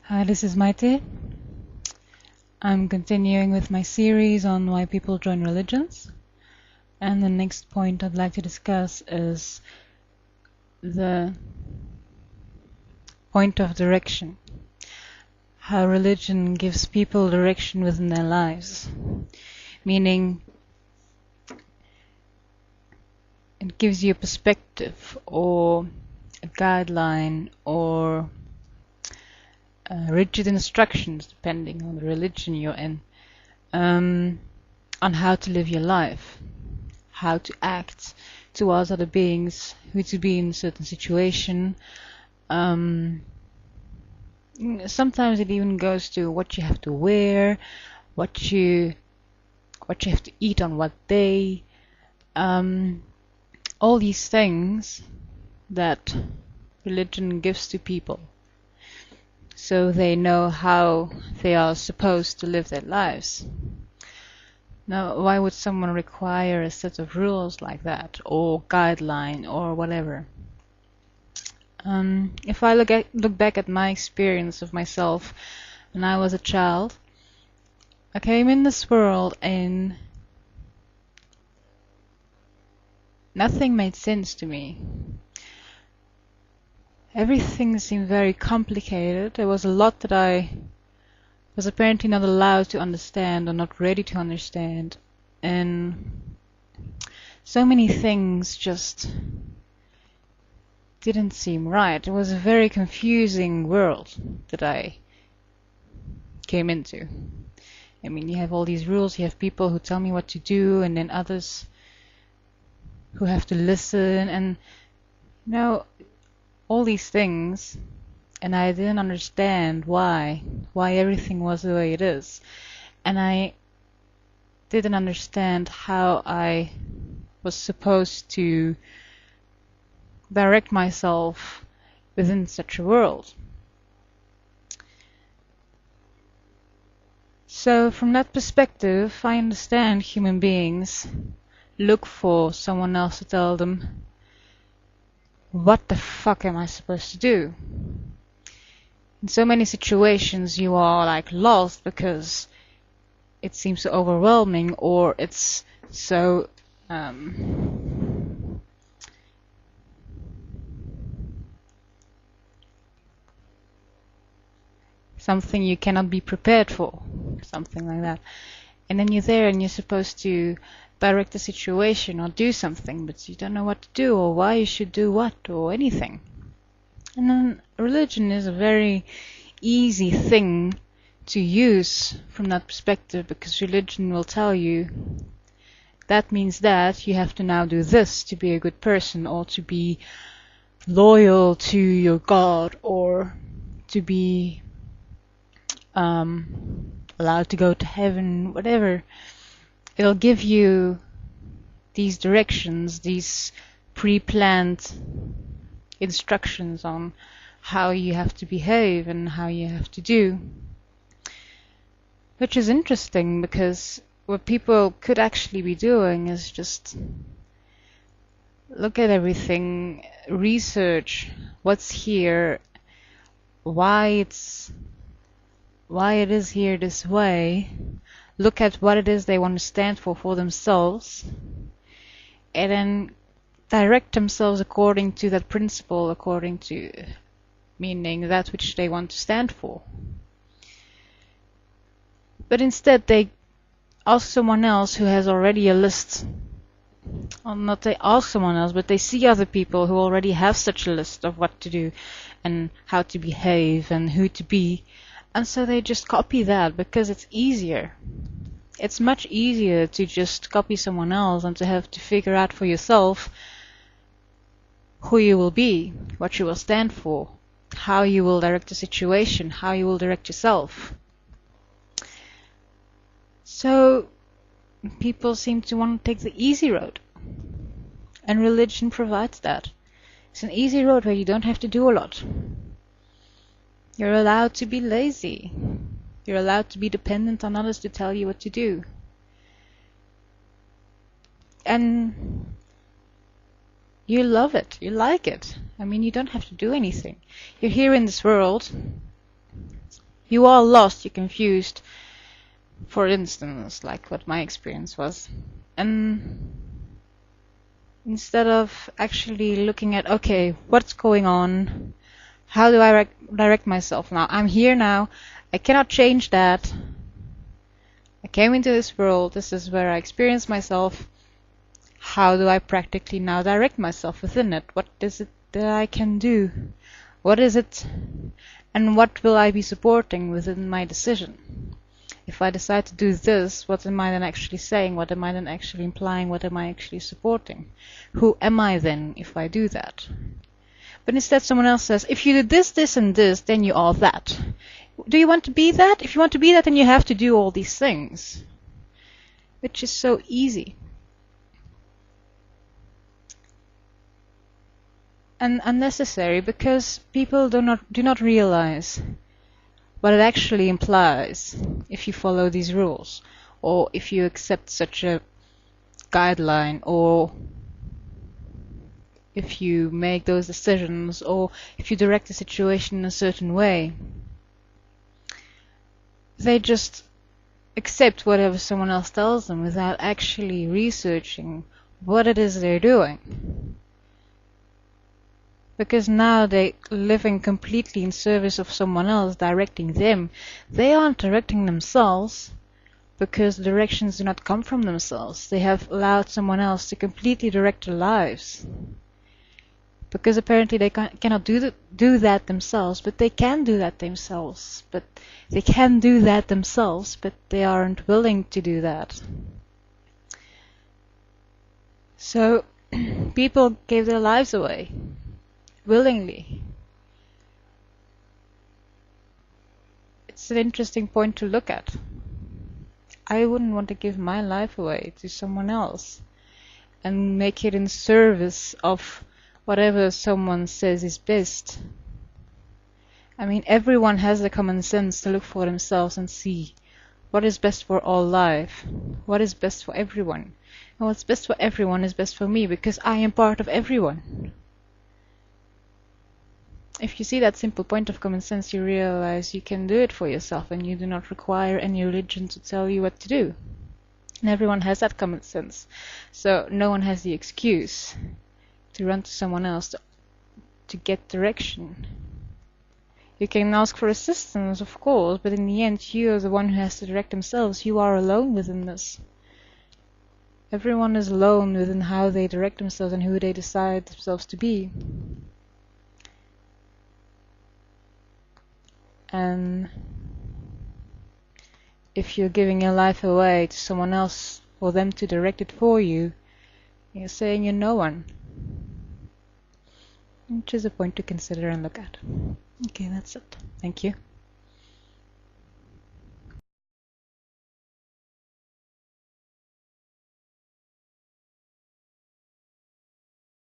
Hi, this is Maite. I'm continuing with my series on why people join religions. And the next point I'd like to discuss is the point of direction. How religion gives people direction within their lives. Meaning, it gives you a perspective or a guideline or rigid instructions, depending on the religion you're in, on how to live your life, how to act towards other beings, who to be in a certain situation. Sometimes it even goes to what you have to wear, what you have to eat on what day. All these things that religion gives to people, so they know how they are supposed to live their lives. Now, why would someone require a set of rules like that, or guideline, or whatever? If I look back at my experience of myself when I was a child, I came in this world and nothing made sense to me. Everything seemed very complicated. There was a lot that I was apparently not allowed to understand or not ready to understand. And so many things just didn't seem right. It was a very confusing world that I came into. I mean, you have all these rules, you have people who tell me what to do, and then others who have to listen, and all these things, and I didn't understand why everything was the way it is. And I didn't understand how I was supposed to direct myself within such a world. So from that perspective, I understand human beings look for someone else to tell them, what the fuck am I supposed to do? In so many situations you are like lost because it seems so overwhelming, or it's so something you cannot be prepared for, something like that. And then you're there and you're supposed to direct the situation or do something, but you don't know what to do or why you should do what or anything. And then religion is a very easy thing to use from that perspective, because religion will tell you that means that you have to now do this to be a good person, or to be loyal to your God, or to be allowed to go to heaven, whatever. It'll give you these directions, these pre-planned instructions on how you have to behave and how you have to do. Which is interesting, because what people could actually be doing is just look at everything, research what's here, why it is here this way, look at what it is they want to stand for themselves, and then direct themselves according to that principle, according to meaning that which they want to stand for. But instead they ask someone else who has already a list, or not they ask someone else, but they see other people who already have such a list of what to do and how to behave and who to be, and so they just copy that because it's easier. It's much easier to just copy someone else than to have to figure out for yourself who you will be, what you will stand for, how you will direct the situation, how you will direct yourself. So people seem to want to take the easy road, and religion provides that. It's an easy road where you don't have to do a lot. You're allowed to be lazy. You're allowed to be dependent on others to tell you what to do. And you love it. You like it. I mean, you don't have to do anything. You're here in this world. You are lost, you're confused, for instance, like what my experience was. And instead of actually looking at, okay, what's going on? How do I direct myself now? I'm here now. I cannot change that. I came into this world. This is where I experience myself. How do I practically now direct myself within it? What is it that I can do? What is it? And what will I be supporting within my decision? If I decide to do this, what am I then actually saying? What am I then actually implying? What am I actually supporting? Who am I then if I do that? But instead someone else says, if you do this, this, and this, then you are that. Do you want to be that? If you want to be that, then you have to do all these things. Which is so easy. And unnecessary, because people do not realize what it actually implies if you follow these rules, or if you accept such a guideline, or if you make those decisions, or if you direct the situation in a certain way. They just accept whatever someone else tells them without actually researching what it is they're doing. Because now they're living completely in service of someone else, directing them. They aren't directing themselves, because the directions do not come from themselves. They have allowed someone else to completely direct their lives. Because apparently they cannot do that themselves, but they can do that themselves. But they can do that themselves, but they aren't willing to do that. So people gave their lives away willingly. It's an interesting point to look at. I wouldn't want to give my life away to someone else and make it in service of whatever someone says is best. I mean, everyone has the common sense to look for themselves and see what is best for all life, what is best for everyone. And what's best for everyone is best for me, because I am part of everyone. If you see that simple point of common sense, you realize you can do it for yourself and you do not require any religion to tell you what to do. And everyone has that common sense. So no one has the excuse to run to someone else to get direction. You can ask for assistance, of course, but in the end you are the one who has to direct themselves. You are alone within this. Everyone is alone within how they direct themselves and who they decide themselves to be. And if you're giving your life away to someone else for them to direct it for you, you're saying you're no one. Which is a point to consider and look at. Okay, that's it. Thank you.